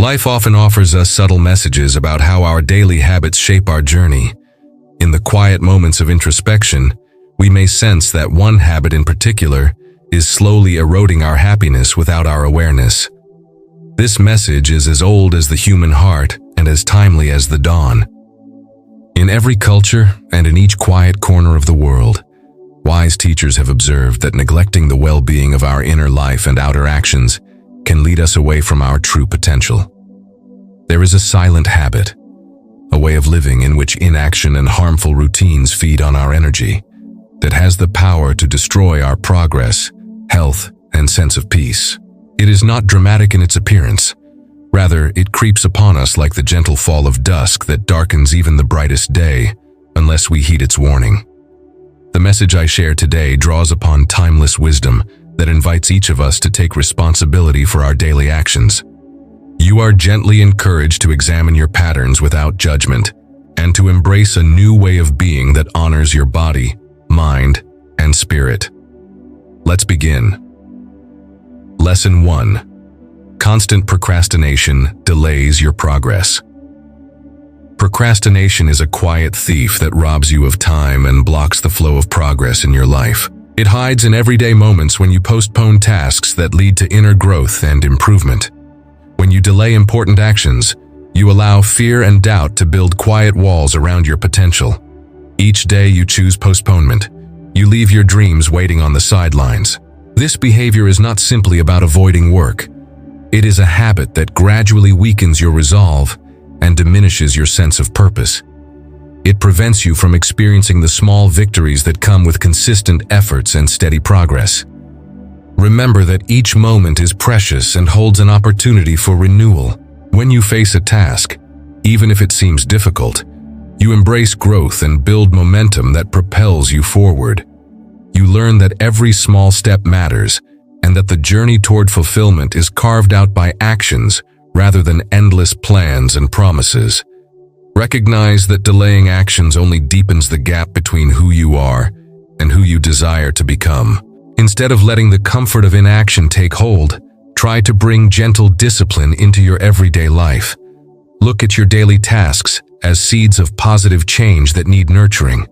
Life often offers us subtle messages about how our daily habits shape our journey. In the quiet moments of introspection, we may sense that one habit in particular is slowly eroding our happiness without our awareness. This message is as old as the human heart and as timely as the dawn. In every culture and in each quiet corner of the world, wise teachers have observed that neglecting the well-being of our inner life and outer actions can lead us away from our true potential. There is a silent habit, a way of living in which inaction and harmful routines feed on our energy, that has the power to destroy our progress, health, and sense of peace. It is not dramatic in its appearance. Rather, it creeps upon us like the gentle fall of dusk that darkens even the brightest day, unless we heed its warning. The message I share today draws upon timeless wisdom that invites each of us to take responsibility for our daily actions. You are gently encouraged to examine your patterns without judgment and to embrace a new way of being that honors your body, mind, and spirit. Let's begin. Lesson 1. Constant procrastination delays your progress. Procrastination is a quiet thief that robs you of time and blocks the flow of progress in your life. It hides in everyday moments when you postpone tasks that lead to inner growth and improvement. When you delay important actions, you allow fear and doubt to build quiet walls around your potential. Each day you choose postponement. You leave your dreams waiting on the sidelines. This behavior is not simply about avoiding work. It is a habit that gradually weakens your resolve and diminishes your sense of purpose. It prevents you from experiencing the small victories that come with consistent efforts and steady progress. Remember that each moment is precious and holds an opportunity for renewal. When you face a task, even if it seems difficult, you embrace growth and build momentum that propels you forward. You learn that every small step matters and that the journey toward fulfillment is carved out by actions rather than endless plans and promises. Recognize that delaying actions only deepens the gap between who you are and who you desire to become. Instead of letting the comfort of inaction take hold, try to bring gentle discipline into your everyday life. Look at your daily tasks as seeds of positive change that need nurturing.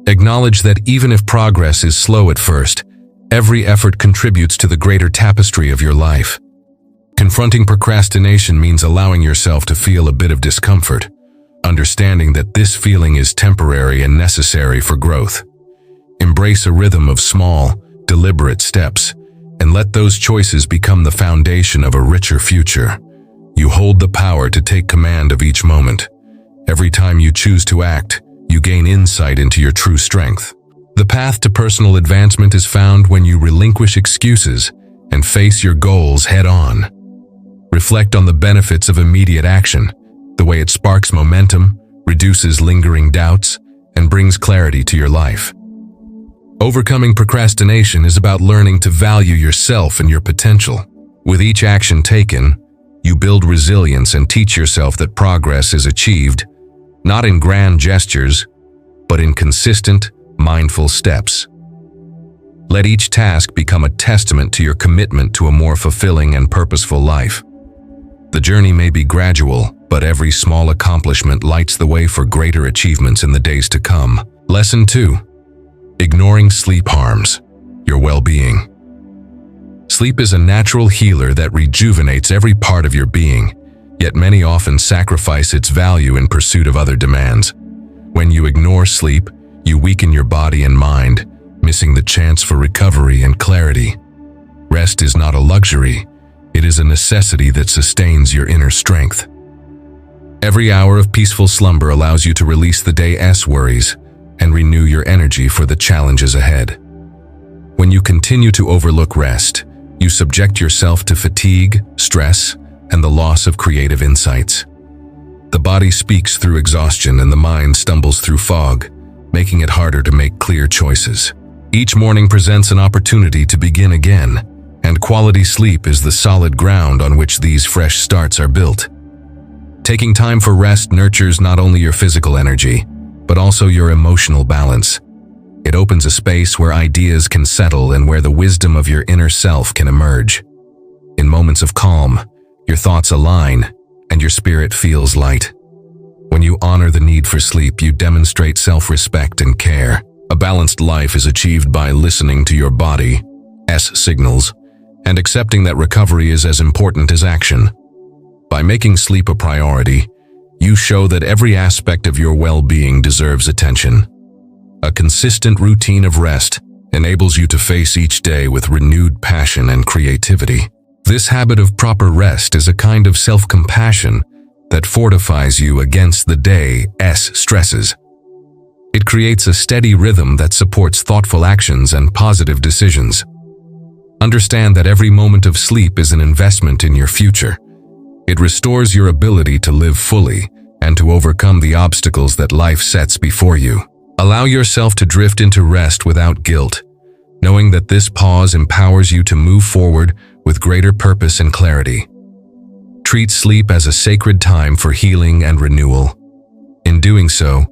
Acknowledge that even if progress is slow at first, every effort contributes to the greater tapestry of your life. Confronting procrastination means allowing yourself to feel a bit of discomfort, understanding that this feeling is temporary and necessary for growth. Embrace a rhythm of small, deliberate steps, and let those choices become the foundation of a richer future. You hold the power to take command of each moment. Every time you choose to act, you gain insight into your true strength. The path to personal advancement is found when you relinquish excuses and face your goals head-on. Reflect on the benefits of immediate action, the way it sparks momentum, reduces lingering doubts, and brings clarity to your life. Overcoming procrastination is about learning to value yourself and your potential. With each action taken, you build resilience and teach yourself that progress is achieved, not in grand gestures, but in consistent, mindful steps. Let each task become a testament to your commitment to a more fulfilling and purposeful life. The journey may be gradual, but every small accomplishment lights the way for greater achievements in the days to come. Lesson 2. Ignoring sleep harms your well-being. Sleep is a natural healer that rejuvenates every part of your being, yet many often sacrifice its value in pursuit of other demands. When you ignore sleep, you weaken your body and mind, missing the chance for recovery and clarity. Rest is not a luxury, it is a necessity that sustains your inner strength. Every hour of peaceful slumber allows you to release the day's worries and renew your energy for the challenges ahead. When you continue to overlook rest, you subject yourself to fatigue, stress, and the loss of creative insights. The body speaks through exhaustion and the mind stumbles through fog, making it harder to make clear choices. Each morning presents an opportunity to begin again, and quality sleep is the solid ground on which these fresh starts are built. Taking time for rest nurtures not only your physical energy, but also your emotional balance. It opens a space where ideas can settle and where the wisdom of your inner self can emerge. In moments of calm, your thoughts align, and your spirit feels light. When you honor the need for sleep, you demonstrate self-respect and care. A balanced life is achieved by listening to your body's signals and accepting that recovery is as important as action. By making sleep a priority, you show that every aspect of your well-being deserves attention. A consistent routine of rest enables you to face each day with renewed passion and creativity. This habit of proper rest is a kind of self-compassion that fortifies you against the day's stresses. It creates a steady rhythm that supports thoughtful actions and positive decisions. Understand that every moment of sleep is an investment in your future. It restores your ability to live fully and to overcome the obstacles that life sets before you. Allow yourself to drift into rest without guilt, knowing that this pause empowers you to move forward with greater purpose and clarity. Treat sleep as a sacred time for healing and renewal. In doing so,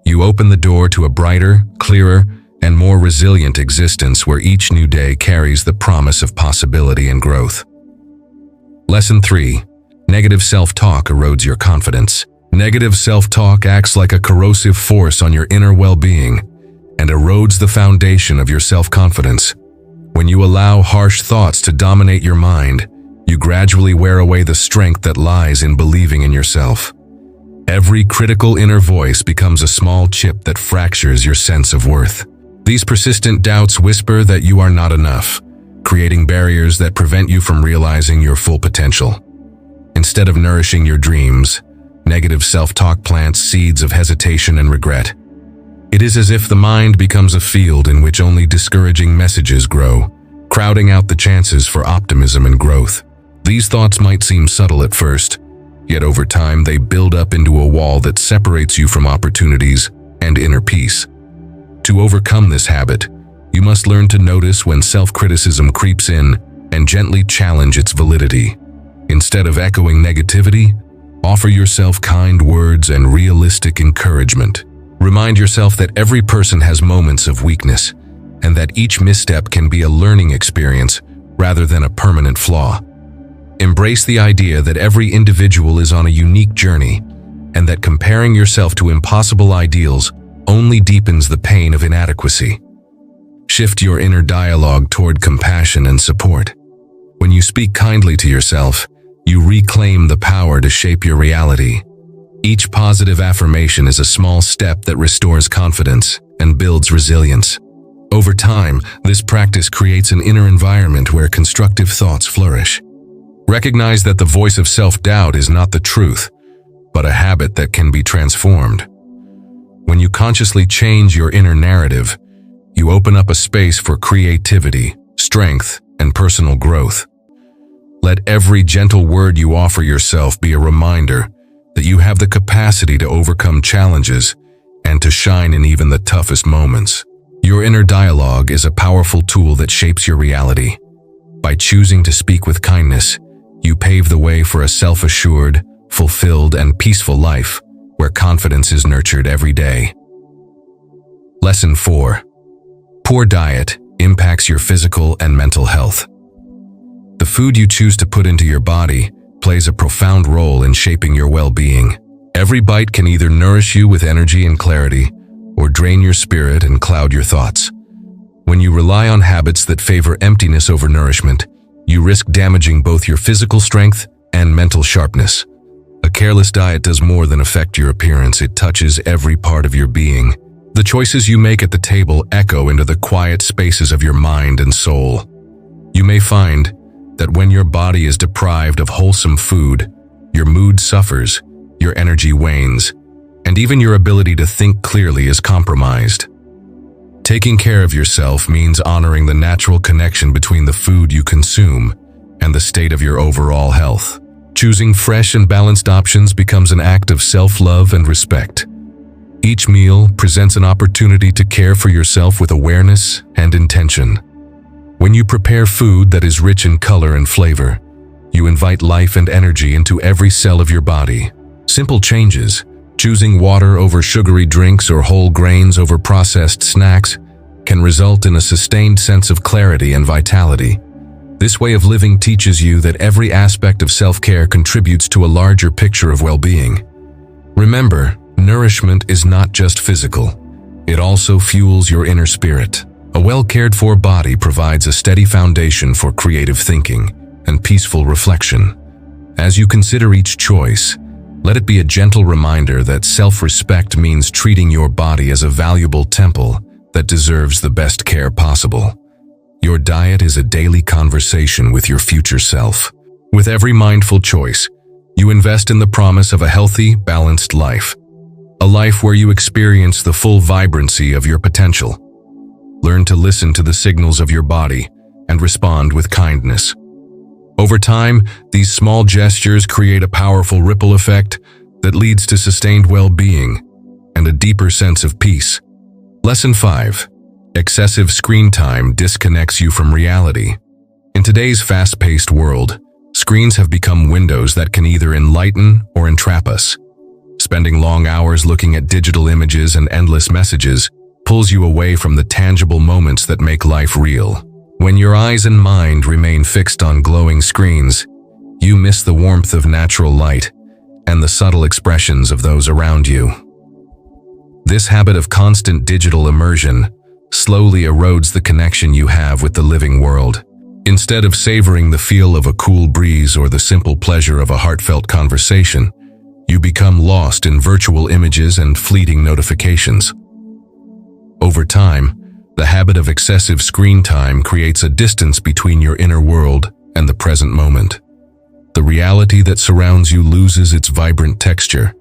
you open the door to a brighter, clearer, and more resilient existence where each new day carries the promise of possibility and growth. Lesson 3. Negative self-talk erodes your confidence. Negative self-talk acts like a corrosive force on your inner well-being and erodes the foundation of your self-confidence. When you allow harsh thoughts to dominate your mind, you gradually wear away the strength that lies in believing in yourself. Every critical inner voice becomes a small chip that fractures your sense of worth. These persistent doubts whisper that you are not enough, creating barriers that prevent you from realizing your full potential. Instead of nourishing your dreams, negative self-talk plants seeds of hesitation and regret. It is as if the mind becomes a field in which only discouraging messages grow, crowding out the chances for optimism and growth. These thoughts might seem subtle at first, yet over time they build up into a wall that separates you from opportunities and inner peace. To overcome this habit, you must learn to notice when self-criticism creeps in and gently challenge its validity. Instead of echoing negativity, offer yourself kind words and realistic encouragement. Remind yourself that every person has moments of weakness, and that each misstep can be a learning experience rather than a permanent flaw. Embrace the idea that every individual is on a unique journey, and that comparing yourself to impossible ideals only deepens the pain of inadequacy. Shift your inner dialogue toward compassion and support. When you speak kindly to yourself, you reclaim the power to shape your reality. Each positive affirmation is a small step that restores confidence and builds resilience. Over time, this practice creates an inner environment where constructive thoughts flourish. Recognize that the voice of self-doubt is not the truth, but a habit that can be transformed. When you consciously change your inner narrative, you open up a space for creativity, strength, and personal growth. Let every gentle word you offer yourself be a reminder that you have the capacity to overcome challenges and to shine in even the toughest moments. Your inner dialogue is a powerful tool that shapes your reality. By choosing to speak with kindness, you pave the way for a self-assured, fulfilled, and peaceful life where confidence is nurtured every day. Lesson 4. Poor diet impacts your physical and mental health. The food you choose to put into your body plays a profound role in shaping your well-being. Every bite can either nourish you with energy and clarity, or drain your spirit and cloud your thoughts. When you rely on habits that favor emptiness over nourishment, you risk damaging both your physical strength and mental sharpness. A careless diet does more than affect your appearance, it touches every part of your being. The choices you make at the table echo into the quiet spaces of your mind and soul. You may find that when your body is deprived of wholesome food, your mood suffers, your energy wanes, and even your ability to think clearly is compromised. Taking care of yourself means honoring the natural connection between the food you consume and the state of your overall health. Choosing fresh and balanced options becomes an act of self-love and respect. Each meal presents an opportunity to care for yourself with awareness and intention. When you prepare food that is rich in color and flavor, you invite life and energy into every cell of your body. Simple changes, choosing water over sugary drinks or whole grains over processed snacks, can result in a sustained sense of clarity and vitality. This way of living teaches you that every aspect of self-care contributes to a larger picture of well-being. Remember, nourishment is not just physical. It also fuels your inner spirit. A well-cared-for body provides a steady foundation for creative thinking and peaceful reflection. As you consider each choice, let it be a gentle reminder that self-respect means treating your body as a valuable temple that deserves the best care possible. Your diet is a daily conversation with your future self. With every mindful choice, you invest in the promise of a healthy, balanced life. A life where you experience the full vibrancy of your potential. Learn to listen to the signals of your body and respond with kindness. Over time, these small gestures create a powerful ripple effect that leads to sustained well-being and a deeper sense of peace. Lesson 5. Excessive screen time disconnects you from reality. In today's fast-paced world, screens have become windows that can either enlighten or entrap us. Spending long hours looking at digital images and endless messages pulls you away from the tangible moments that make life real. When your eyes and mind remain fixed on glowing screens, you miss the warmth of natural light and the subtle expressions of those around you. This habit of constant digital immersion slowly erodes the connection you have with the living world. Instead of savoring the feel of a cool breeze or the simple pleasure of a heartfelt conversation, you become lost in virtual images and fleeting notifications. Over time, the habit of excessive screen time creates a distance between your inner world and the present moment. The reality that surrounds you loses its vibrant texture,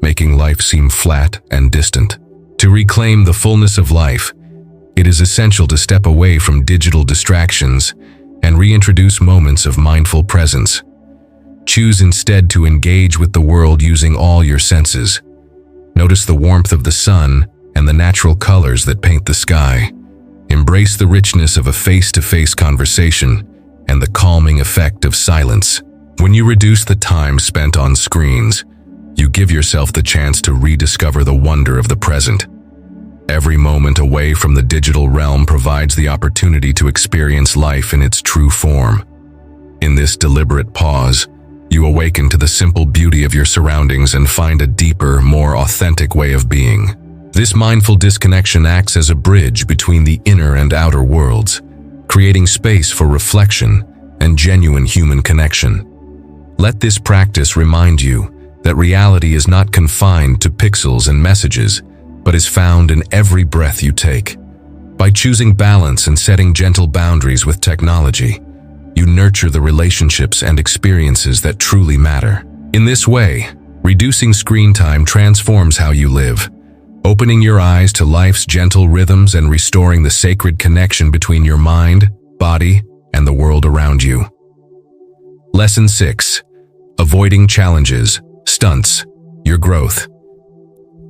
making life seem flat and distant. To reclaim the fullness of life, it is essential to step away from digital distractions and reintroduce moments of mindful presence. Choose instead to engage with the world using all your senses. Notice the warmth of the sun and the natural colors that paint the sky. Embrace the richness of a face-to-face conversation and the calming effect of silence. When you reduce the time spent on screens, you give yourself the chance to rediscover the wonder of the present. Every moment away from the digital realm provides the opportunity to experience life in its true form. In this deliberate pause, you awaken to the simple beauty of your surroundings and find a deeper, more authentic way of being. This mindful disconnection acts as a bridge between the inner and outer worlds, creating space for reflection and genuine human connection. Let this practice remind you that reality is not confined to pixels and messages, but is found in every breath you take. By choosing balance and setting gentle boundaries with technology, you nurture the relationships and experiences that truly matter. In this way, reducing screen time transforms how you live, opening your eyes to life's gentle rhythms and restoring the sacred connection between your mind, body, and the world around you. Lesson 6. Avoiding challenges stunts your growth.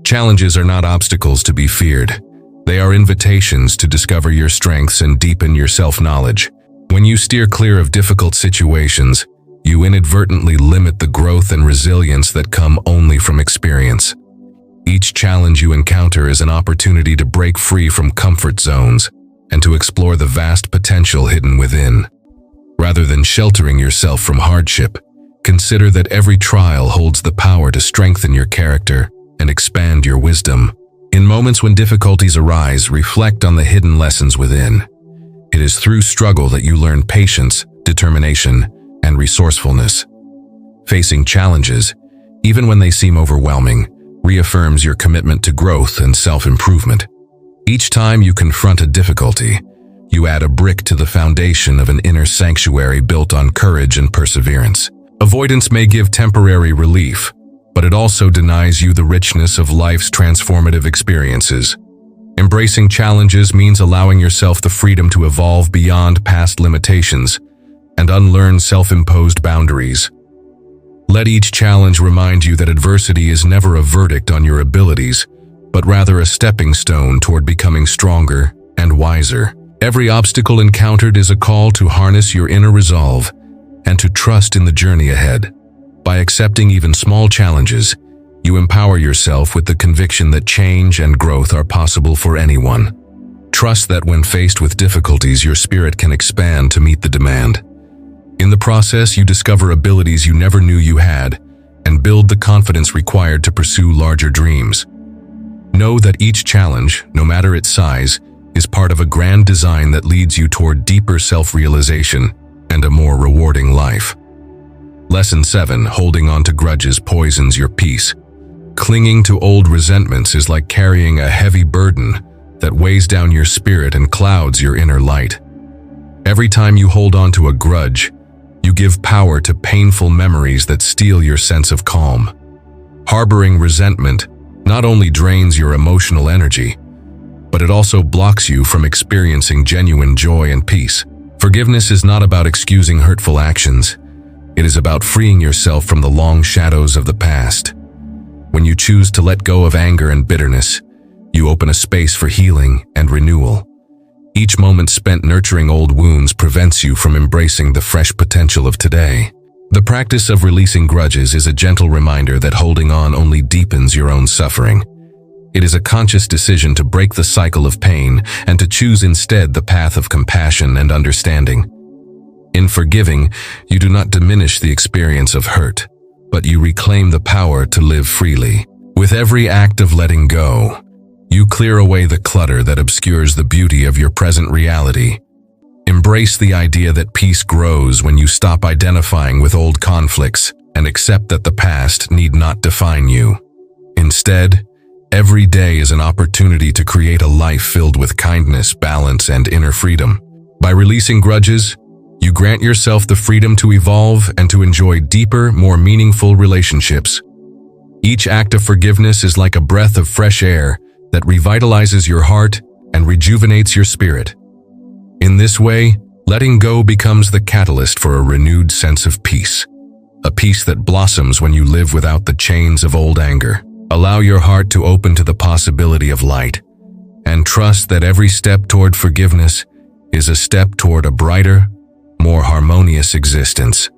Challenges are not obstacles to be feared. They are invitations to discover your strengths and deepen your self-knowledge. When you steer clear of difficult situations, you inadvertently limit the growth and resilience that come only from experience. Each challenge you encounter is an opportunity to break free from comfort zones and to explore the vast potential hidden within. Rather than sheltering yourself from hardship, consider that every trial holds the power to strengthen your character and expand your wisdom. In moments when difficulties arise, reflect on the hidden lessons within. It is through struggle that you learn patience, determination, and resourcefulness. Facing challenges, even when they seem overwhelming, reaffirms your commitment to growth and self-improvement. Each time you confront a difficulty, you add a brick to the foundation of an inner sanctuary built on courage and perseverance. Avoidance may give temporary relief, but it also denies you the richness of life's transformative experiences. Embracing challenges means allowing yourself the freedom to evolve beyond past limitations and unlearn self-imposed boundaries. Let each challenge remind you that adversity is never a verdict on your abilities, but rather a stepping stone toward becoming stronger and wiser. Every obstacle encountered is a call to harness your inner resolve and to trust in the journey ahead. By accepting even small challenges, you empower yourself with the conviction that change and growth are possible for anyone. Trust that when faced with difficulties, your spirit can expand to meet the demand. In the process, you discover abilities you never knew you had and build the confidence required to pursue larger dreams. Know that each challenge, no matter its size, is part of a grand design that leads you toward deeper self-realization and a more rewarding life. Lesson 7. Holding on to grudges poisons your peace. Clinging to old resentments is like carrying a heavy burden that weighs down your spirit and clouds your inner light. Every time you hold on to a grudge, you give power to painful memories that steal your sense of calm. Harboring resentment not only drains your emotional energy, but it also blocks you from experiencing genuine joy and peace. Forgiveness is not about excusing hurtful actions. It is about freeing yourself from the long shadows of the past. When you choose to let go of anger and bitterness, you open a space for healing and renewal. Each moment spent nurturing old wounds prevents you from embracing the fresh potential of today. The practice of releasing grudges is a gentle reminder that holding on only deepens your own suffering. It is a conscious decision to break the cycle of pain and to choose instead the path of compassion and understanding. In forgiving, you do not diminish the experience of hurt, but you reclaim the power to live freely. With every act of letting go, you clear away the clutter that obscures the beauty of your present reality. Embrace the idea that peace grows when you stop identifying with old conflicts and accept that the past need not define you. Instead, every day is an opportunity to create a life filled with kindness, balance, and inner freedom. By releasing grudges, you grant yourself the freedom to evolve and to enjoy deeper, more meaningful relationships. Each act of forgiveness is like a breath of fresh air that revitalizes your heart and rejuvenates your spirit. In this way, letting go becomes the catalyst for a renewed sense of peace, a peace that blossoms when you live without the chains of old anger. Allow your heart to open to the possibility of light, and trust that every step toward forgiveness is a step toward a brighter, more harmonious existence.